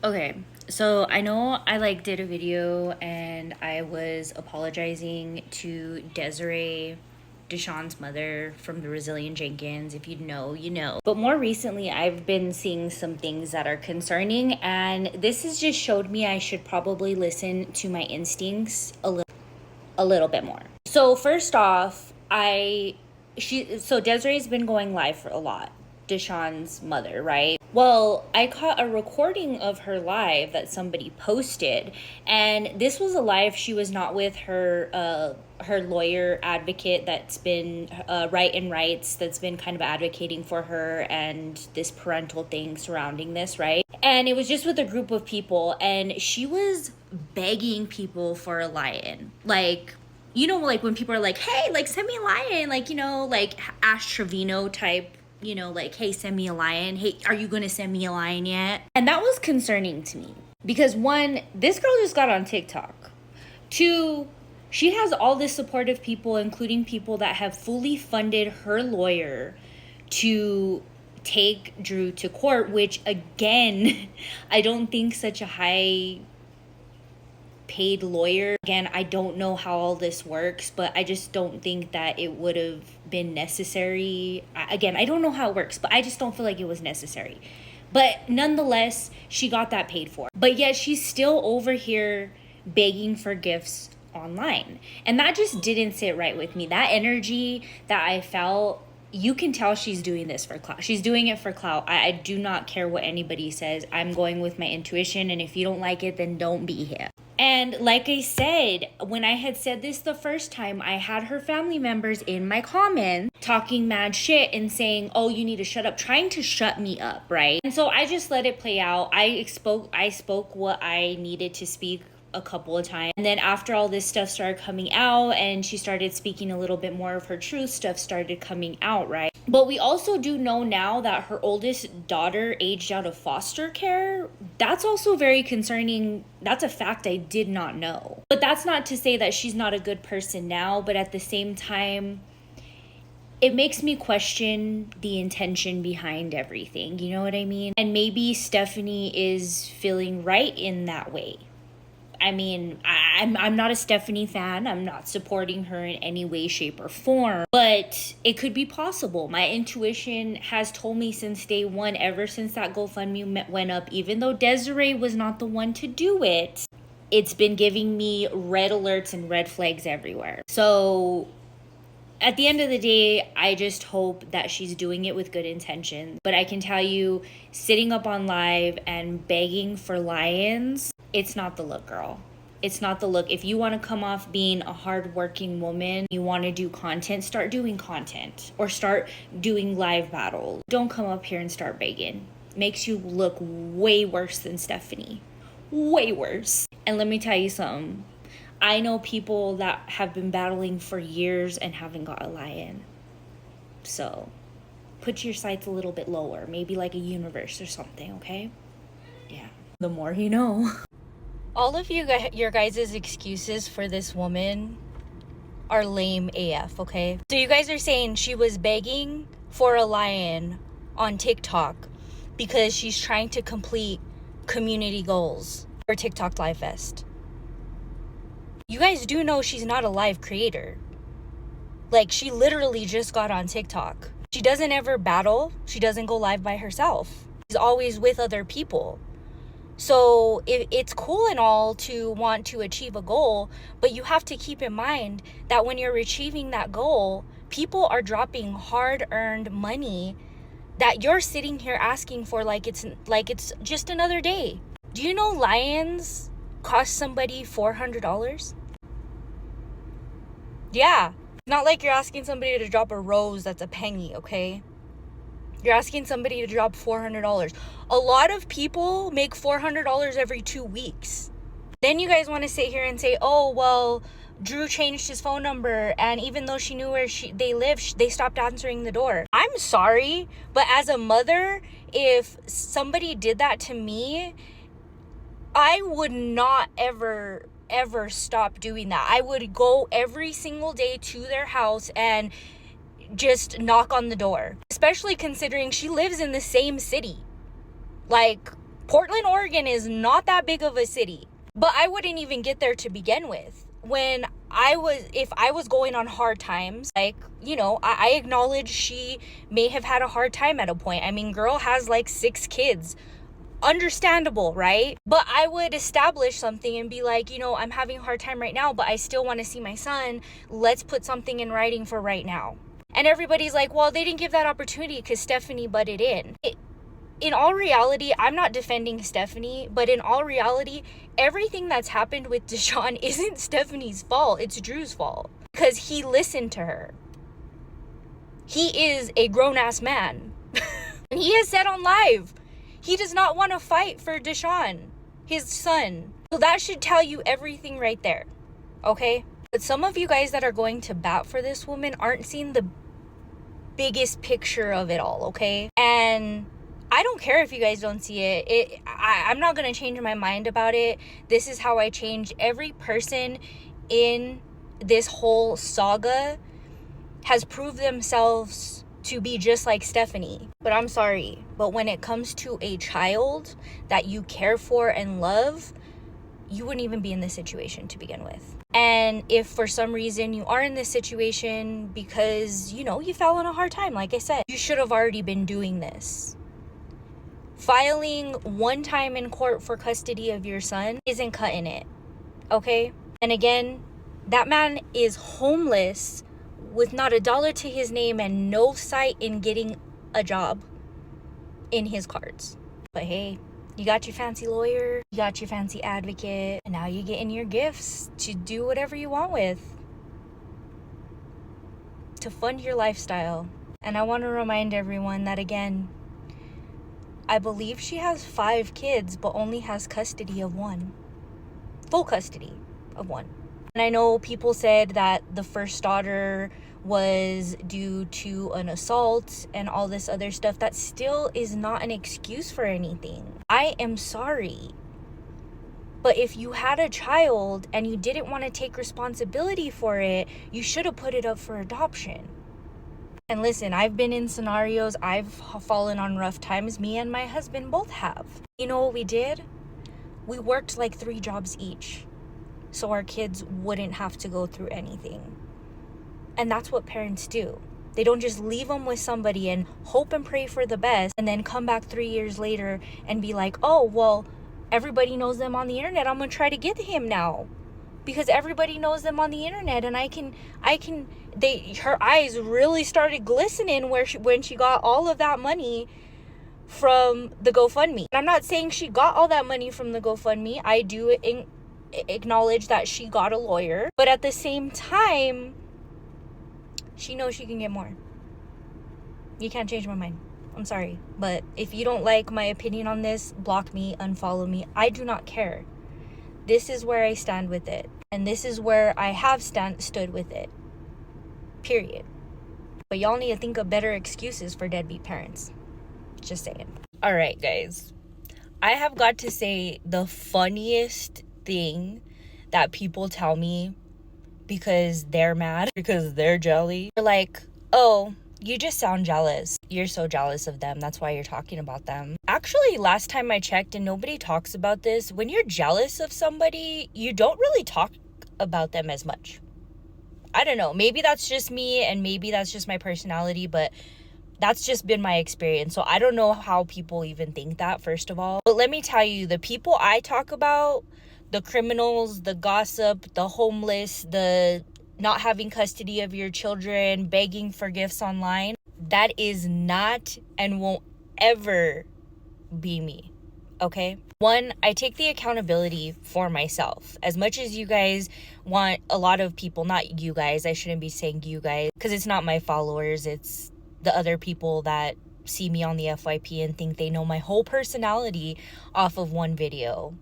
Okay, so I know I did a video and I was apologizing to Desiree, Deshaun's mother from the Brazilian Jenkins. If you know, you know. But more recently, I've been seeing some things that are concerning, and this has just showed me I should probably listen to my instincts a little bit more. So first off, Desiree's been going live for a lot. Deshaun's mother, right? Well, I caught a recording of her live that somebody posted, and this was a live she was not with her lawyer advocate that's been Right and Rights, that's been kind of advocating for her and this parental thing surrounding this, right? And it was just with a group of people, and she was begging people for a lion. When people are like, hey, send me a lion, Ash Trevino type, hey, send me a lion. Hey, are you going to send me a lion yet? And that was concerning to me because one, this girl just got on TikTok. Two, she has all this supportive people, including people that have fully funded her lawyer to take Drew to court, which again, I don't think such a high paid lawyer. Again, I don't know how all this works, but I just don't think that it would have been necessary. Again, I don't know how it works, but I just don't feel like it was necessary. But nonetheless, she got that paid for. But yet she's still over here begging for gifts online. And that just didn't sit right with me. That energy that I felt, you can tell she's doing this for clout. She's doing it for clout. I do not care what anybody says. I'm going with my intuition, and if you don't like it, then don't be here. And like I said, when I had said this the first time, I had her family members in my comments talking mad shit and saying, oh, you need to shut up, trying to shut me up, right? And so I just let it play out. I spoke what I needed to speak a couple of times. And then after all this stuff started coming out and she started speaking a little bit more of her truth, stuff started coming out, right? But we also do know now that her oldest daughter aged out of foster care. That's also very concerning. That's a fact I did not know. But that's not to say that she's not a good person now, but at the same time, it makes me question the intention behind everything. You know what I mean? And maybe Stephanie is feeling right in that way. I mean, I'm not a Stephanie fan. I'm not supporting her in any way, shape, or form. But it could be possible. My intuition has told me since day one, ever since that GoFundMe went up, even though Desiree was not the one to do it, it's been giving me red alerts and red flags everywhere. So at the end of the day, I just hope that she's doing it with good intentions. But I can tell you, sitting up on live and begging for lions, it's not the look, girl. It's not the look. If you want to come off being a hardworking woman, you want to do content, start doing content or start doing live battles. Don't come up here and start begging. Makes you look way worse than Stephanie. Way worse. And let me tell you something. I know people that have been battling for years and haven't got a lion. So put your sights a little bit lower. Maybe like a universe or something, okay? Yeah. The more you know. All of your guys' excuses for this woman are lame AF, okay? So you guys are saying she was begging for a lion on TikTok because she's trying to complete community goals for TikTok Live Fest. You guys do know she's not a live creator. She literally just got on TikTok. She doesn't ever battle. She doesn't go live by herself. She's always with other people. So it's cool and all to want to achieve a goal, but you have to keep in mind that when you're achieving that goal, people are dropping hard-earned money that you're sitting here asking for like it's just another day. Do you know lions cost somebody $400? Yeah. Not like you're asking somebody to drop a rose that's a penny, okay? You're asking somebody to drop $400. A lot of people make $400 every 2 weeks. Then you guys want to sit here and say, oh, well, Drew changed his phone number, and even though she knew where they live, they stopped answering the door. I'm sorry, but as a mother, if somebody did that to me, I would not ever stop doing that. I would go every single day to their house and just knock on the door, especially considering she lives in the same city. Portland, Oregon is not that big of a city, but I wouldn't even get there to begin with. If I was going on hard times, like, you know, I acknowledge she may have had a hard time at a point. I mean, girl has like 6 kids. Understandable, right? But I would establish something and be like, you know, I'm having a hard time right now, but I still want to see my son. Let's put something in writing for right now. And everybody's like, well, they didn't give that opportunity because Stephanie butted in. In all reality, I'm not defending Stephanie, but in all reality, everything that's happened with Deshaun isn't Stephanie's fault. It's Drew's fault because he listened to her. He is a grown-ass man. And he has said on live, he does not want to fight for Deshaun, his son. So that should tell you everything right there, okay? But some of you guys that are going to bat for this woman aren't seeing the biggest picture of it all, okay? And I don't care if you guys don't see it. I'm not going to change my mind about it. This is how I change. Every person in this whole saga has proved themselves to be just like Stephanie. But I'm sorry, but when it comes to a child that you care for and love, you wouldn't even be in this situation to begin with. And if for some reason you are in this situation because, you know, you fell on a hard time, like I said, you should have already been doing this. Filing one time in court for custody of your son isn't cutting it, okay? And again, that man is homeless with not a dollar to his name and no sight in getting a job in his cards. But hey, you got your fancy lawyer, you got your fancy advocate, and now you're getting your gifts to do whatever you want with, to fund your lifestyle. And I want to remind everyone that, again, I believe she has 5 kids, but only has custody of 1. Full custody of 1. And I know people said that the first daughter was due to an assault and all this other stuff. That still is not an excuse for anything. I am sorry. But if you had a child and you didn't want to take responsibility for it, you should have put it up for adoption. And listen, I've been in scenarios, I've fallen on rough times. Me and my husband both have. You know what we did? We worked like 3 jobs each, so our kids wouldn't have to go through anything. And that's what parents do. They don't just leave them with somebody and hope and pray for the best and then come back 3 years later and be like, oh, well, everybody knows them on the internet. I'm going to try to get him now because everybody knows them on the internet. And her eyes really started glistening when she got all of that money from the GoFundMe. I'm not saying she got all that money from the GoFundMe. I do acknowledge that she got a lawyer, but at the same time, she knows she can get more. You can't change my mind. I'm sorry, but if you don't like my opinion on this, block me, unfollow me. I do not care. This is where I stand with it, and this is where I have stood with it. Period. But y'all need to think of better excuses for deadbeat parents. Just saying. All right, guys. I have got to say the funniest thing that people tell me because they're mad, because they're jelly. They're like, oh, you just sound jealous. You're so jealous of them. That's why you're talking about them. Actually, last time I checked, and nobody talks about this, when you're jealous of somebody, you don't really talk about them as much. I don't know. Maybe that's just me, and maybe that's just my personality, but that's just been my experience. So I don't know how people even think that, first of all. But let me tell you, the people I talk about, the criminals, the gossip, the homeless, the not having custody of your children, begging for gifts online, that is not and won't ever be me, okay? 1, I take the accountability for myself. As much as you guys want, a lot of people, not you guys, I shouldn't be saying you guys, because it's not my followers, it's the other people that see me on the FYP and think they know my whole personality off of one video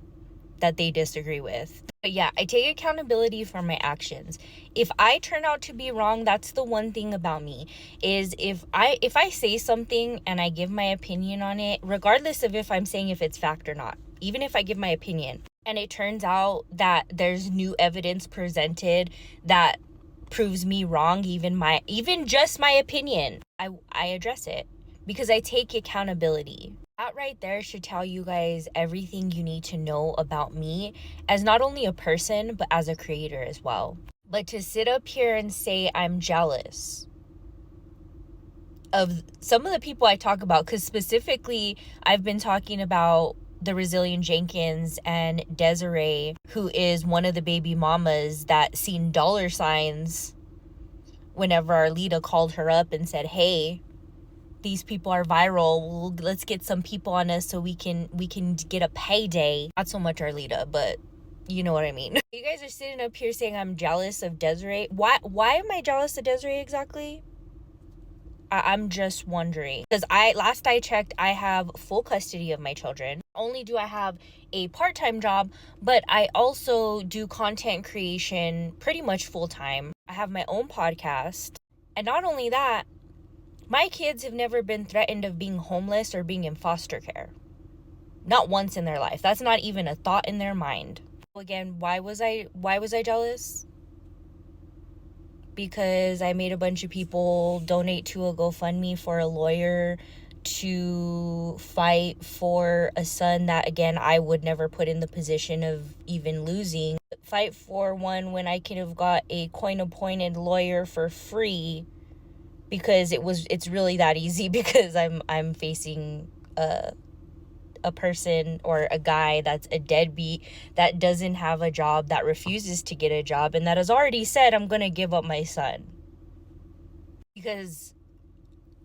that they disagree with. But yeah, I take accountability for my actions. If I turn out to be wrong, that's the one thing about me, is if I say something and I give my opinion on it, regardless of if I'm saying if it's fact or not, even if I give my opinion and it turns out that there's new evidence presented that proves me wrong, even just my opinion, I address it because I take accountability. That right there should tell you guys everything you need to know about me as not only a person, but as a creator as well. But to sit up here and say I'm jealous of some of the people I talk about, because specifically I've been talking about the Brazilian Jenkins and Desiree, who is one of the baby mamas that seen dollar signs whenever Arlita called her up and said, hey, these people are viral, let's get some people on us so we can get a payday. Not so much Arlita, but you know what I mean. You guys are sitting up here saying I'm jealous of Desiree. Why am I jealous of Desiree exactly? I'm just wondering, because last I checked, I have full custody of my children. Not only do I have a part-time job, but I also do content creation pretty much full-time. I have my own podcast, and not only that, my kids have never been threatened of being homeless or being in foster care. Not once in their life. That's not even a thought in their mind. Again, why was I jealous? Because I made a bunch of people donate to a GoFundMe for a lawyer to fight for a son that, again, I would never put in the position of even losing. Fight for one when I could have got a coin-appointed lawyer for free, because it's really that easy, because I'm facing a person or a guy that's a deadbeat, that doesn't have a job, that refuses to get a job, and that has already said, I'm gonna give up my son. Because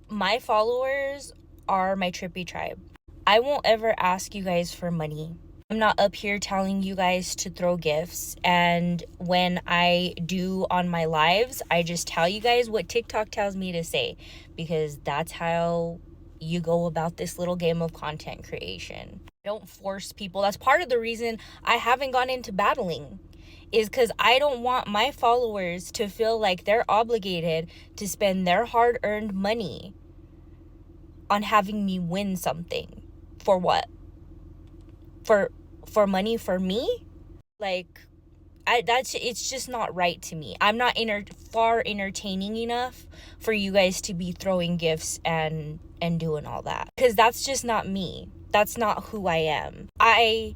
my followers are my trippy tribe. I won't ever ask you guys for money. I'm not up here telling you guys to throw gifts, and when I do on my lives, I just tell you guys what TikTok tells me to say, because that's how you go about this little game of content creation. Don't force people. That's part of the reason I haven't gone into battling, is because I don't want my followers to feel like they're obligated to spend their hard-earned money on having me win something. For what? For money for me? Like, it's just not right to me. I'm not far entertaining enough for you guys to be throwing gifts and doing all that, because that's just not me. That's not who I am. I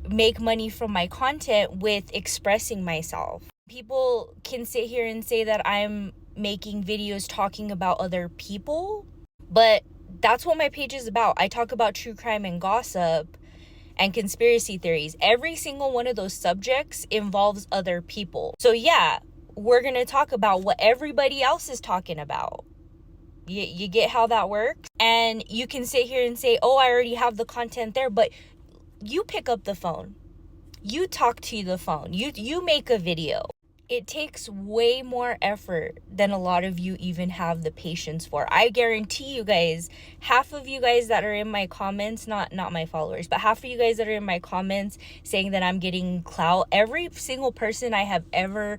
make money from my content with expressing myself. People can sit here and say that I'm making videos talking about other people, but that's what my page is about. I talk about true crime and gossip and conspiracy theories. Every single one of those subjects involves other people. So yeah, we're gonna talk about what everybody else is talking about. You get how that works? And you can sit here and say, oh, I already have the content there, but you pick up the phone, you talk to the phone, you make a video. It takes way more effort than a lot of you even have the patience for. I guarantee you guys, half of you guys that are in my comments, not my followers, but half of you guys that are in my comments saying that I'm getting clout, every single person I have ever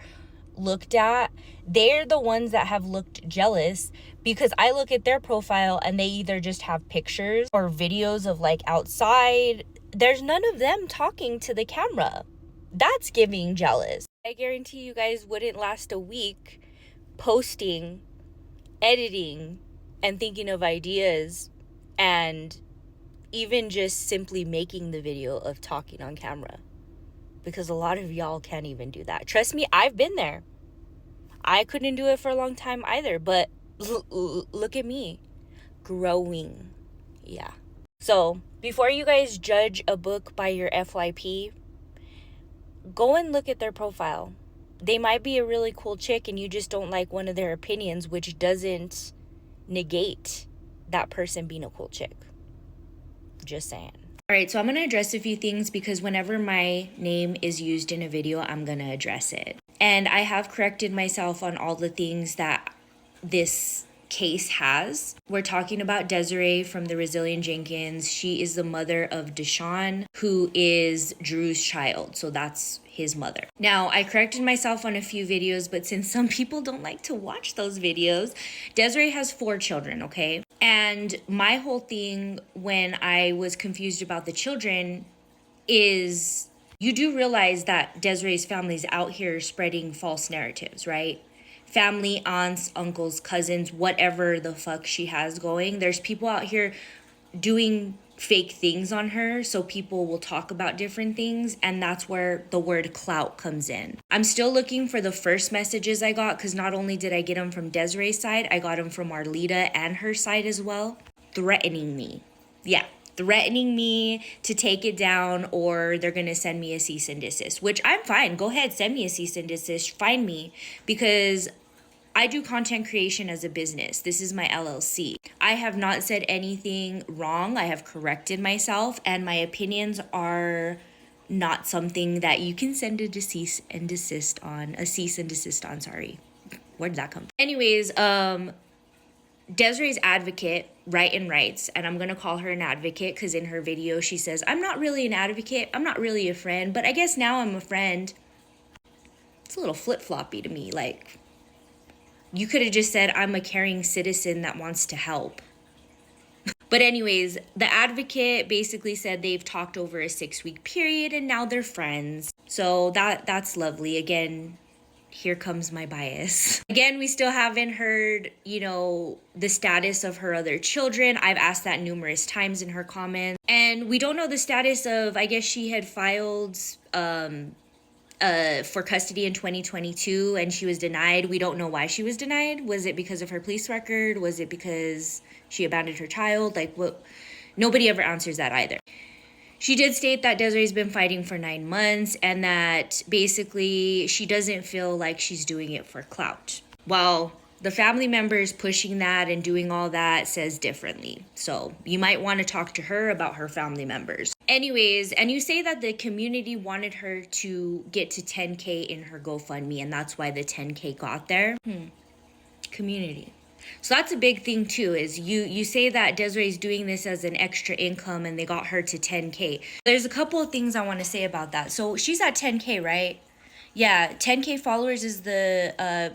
looked at, they're the ones that have looked jealous, because I look at their profile and they either just have pictures or videos of like outside. There's none of them talking to the camera. That's giving jealous. I guarantee you guys wouldn't last a week posting, editing, and thinking of ideas, and even just simply making the video of talking on camera, because a lot of y'all can't even do that. Trust me, I've been there. I couldn't do it for a long time either, but look at me growing. Yeah. So before you guys judge a book by your FYP, go and look at their profile. They might be a really cool chick and you just don't like one of their opinions, which doesn't negate that person being a cool chick. Just saying. All right, so I'm going to address a few things, because whenever my name is used in a video, I'm going to address it. And I have corrected myself on all the things that this case has. We're talking about Desiree from the Brazilian Jenkins. She is the mother of Deshaun, who is Drew's child. So that's his mother. Now, I corrected myself on a few videos, but since some people don't like to watch those videos, Desiree has 4 children, okay? And my whole thing when I was confused about the children is, you do realize that Desiree's family's out here spreading false narratives, right? Family, aunts, uncles, cousins, whatever the fuck she has going. There's people out here doing fake things on her so people will talk about different things, and that's where the word clout comes in. I'm still looking for the first messages I got, because not only did I get them from Desiree's side, I got them from Arlita and her side as well, threatening me. Yeah, threatening me to take it down, or they're gonna send me a cease and desist, which I'm fine. Go ahead, send me a cease and desist, find me, because I do content creation as a business. This is my LLC. I have not said anything wrong. I have corrected myself, and my opinions are not something that you can send a cease and desist on. Sorry. Where did that come from? Anyways, Desiree's advocate, Right and Rights, and I'm gonna call her an advocate because in her video she says, I'm not really an advocate, I'm not really a friend, but I guess now I'm a friend. It's a little flip-floppy to me, like, you could have just said, I'm a caring citizen that wants to help. But anyways, the advocate basically said they've talked over a 6-week period and now they're friends. So that's lovely. Again, here comes my bias. Again, we still haven't heard, the status of her other children. I've asked that numerous times in her comments. And we don't know the status of, I guess she had filed for custody in 2022 and she was denied. We don't know why she was denied. Was it because of her police record? Was it because she abandoned her child? Like, what? Nobody ever answers that either. She did state that Desiree's been fighting for 9 months and that basically she doesn't feel like she's doing it for clout. Well, the family members pushing that and doing all that says differently. So you might want to talk to her about her family members. Anyways, and you say that the community wanted her to get to 10K in her GoFundMe, and that's why the 10K got there. Community. So that's a big thing too, is you say that Desiree's doing this as an extra income and they got her to 10K. There's a couple of things I want to say about that. So she's at 10K, right? Yeah, 10K followers is the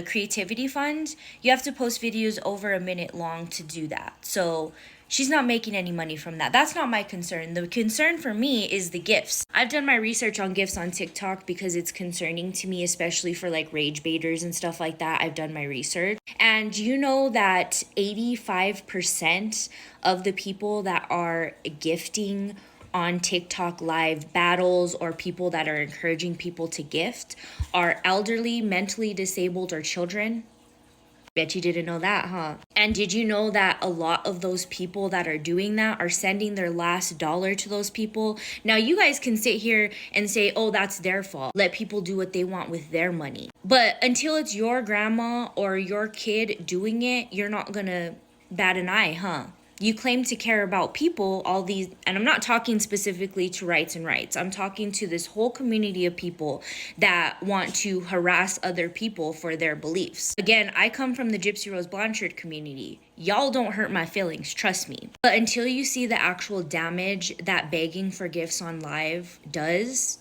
creativity fund. You have to post videos over a minute long to do that. So she's not making any money from that. That's not my concern. The concern for me is the gifts. I've done my research on gifts on TikTok because it's concerning to me, especially for like rage baiters and stuff like that. I've done my research. And you know that 85% of the people that are gifting on TikTok live battles or people that are encouraging people to gift are elderly, mentally disabled, or children? Bet you didn't know that, huh? And did you know that a lot of those people that are doing that are sending their last dollar to those people? Now, you guys can sit here and say, oh, that's their fault. Let people do what they want with their money. But until it's your grandma or your kid doing it, you're not gonna bat an eye, huh? You claim to care about people, all these, and I'm not talking specifically to Rights and Rights. I'm talking to this whole community of people that want to harass other people for their beliefs. Again, I come from the Gypsy Rose Blanchard community. Y'all don't hurt my feelings, trust me. But until you see the actual damage that begging for gifts on live does,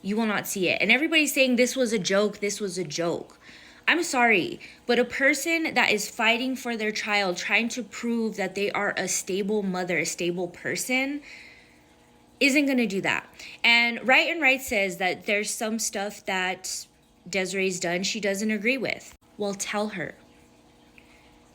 you will not see it. And everybody's saying this was a joke, this was a joke. I'm sorry, but a person that is fighting for their child, trying to prove that they are a stable mother, a stable person, isn't going to do that. And Right and Right says that there's some stuff that Desiree's done she doesn't agree with. Well, tell her.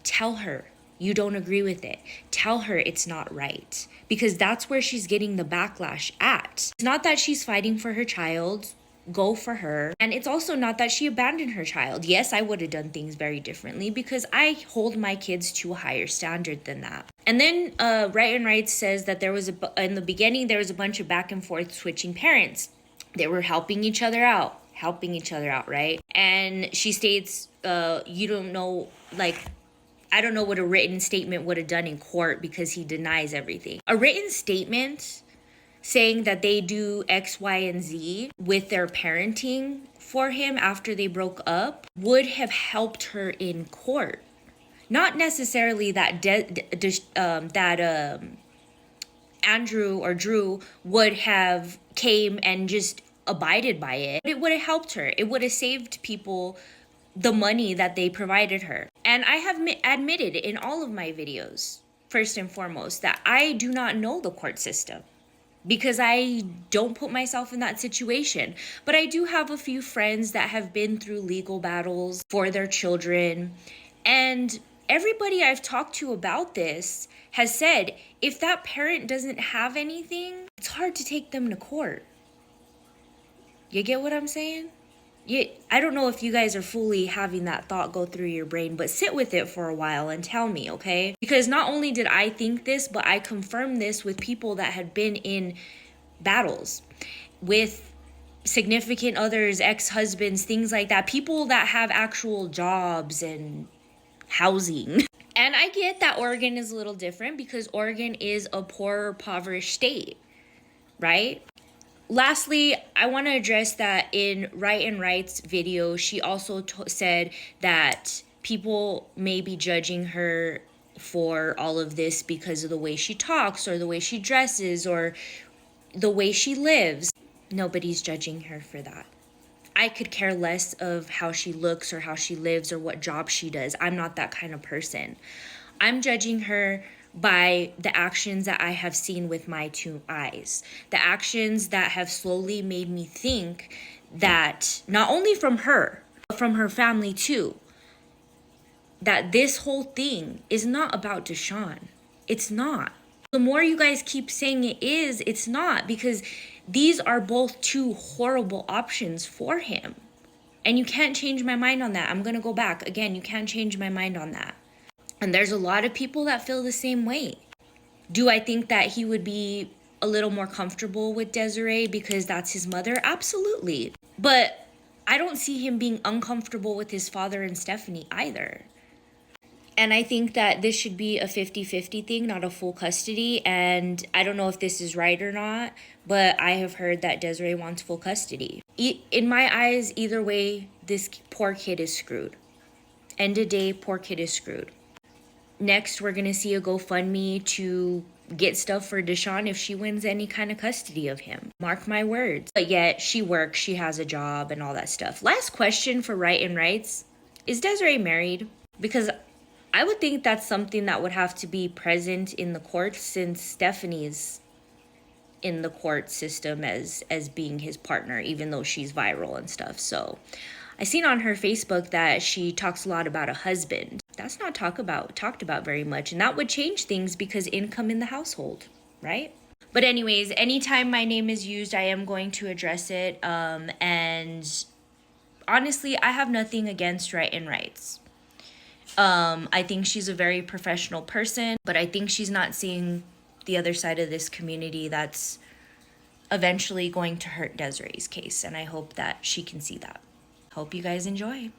Tell her you don't agree with it. Tell her it's not right, because that's where she's getting the backlash at. It's not that she's fighting for her child. Go for her. And it's also not that she abandoned her child. Yes, I would have done things very differently because I hold my kids to a higher standard than that. And then Right and Right says that in the beginning, there was a bunch of back and forth switching parents. They were helping each other out, right? And she states, you don't know, like, I don't know what a written statement would have done in court because he denies everything. A written statement saying that they do X, Y, and Z with their parenting for him after they broke up would have helped her in court. Not necessarily that Andrew or Drew would have came and just abided by it. It would have helped her. It would have saved people the money that they provided her. And I have admitted in all of my videos, first and foremost, that I do not know the court system, because I don't put myself in that situation. But I do have a few friends that have been through legal battles for their children. And everybody I've talked to about this has said if that parent doesn't have anything, it's hard to take them to court. You get what I'm saying? I don't know if you guys are fully having that thought go through your brain, but sit with it for a while and tell me, okay? Because not only did I think this, but I confirmed this with people that had been in battles with significant others, ex-husbands, things like that. People that have actual jobs and housing. And I get that Oregon is a little different because Oregon is a poor, impoverished state, right? Lastly, I want to address that in Right and Right's video, she also said that people may be judging her for all of this because of the way she talks or the way she dresses or the way she lives. Nobody's judging her for that. I could care less of how she looks or how she lives or what job she does. I'm not that kind of person. I'm judging her by the actions that I have seen with my two eyes. The actions that have slowly made me think that not only from her, but from her family too, that this whole thing is not about Deshaun. It's not. The more you guys keep saying it is, it's not, because these are both two horrible options for him. And you can't change my mind on that. I'm going to go back. Again, you can't change my mind on that. And there's a lot of people that feel the same way. Do I think that he would be a little more comfortable with Desiree because that's his mother? Absolutely. But I don't see him being uncomfortable with his father and Stephanie either. And I think that this should be a 50-50 thing, not a full custody. And I don't know if this is right or not, but I have heard that Desiree wants full custody. In my eyes, either way, this poor kid is screwed. End of day, poor kid is screwed. Next, we're going to see a GoFundMe to get stuff for Deshaun if she wins any kind of custody of him. Mark my words. But yet, she works, she has a job, and all that stuff. Last question for Right and Rights. Is Desiree married? Because I would think that's something that would have to be present in the courts since Stephanie's in the court system as being his partner, even though she's viral and stuff. So I seen on her Facebook that she talks a lot about a husband. That's not talked about very much, and that would change things because income in the household, right? But anyways, anytime my name is used, I am going to address it. And honestly, I have nothing against Right and Rights. I think she's a very professional person, but I think she's not seeing the other side of this community that's eventually going to hurt Desiree's case, and I hope that she can see that. Hope you guys enjoy.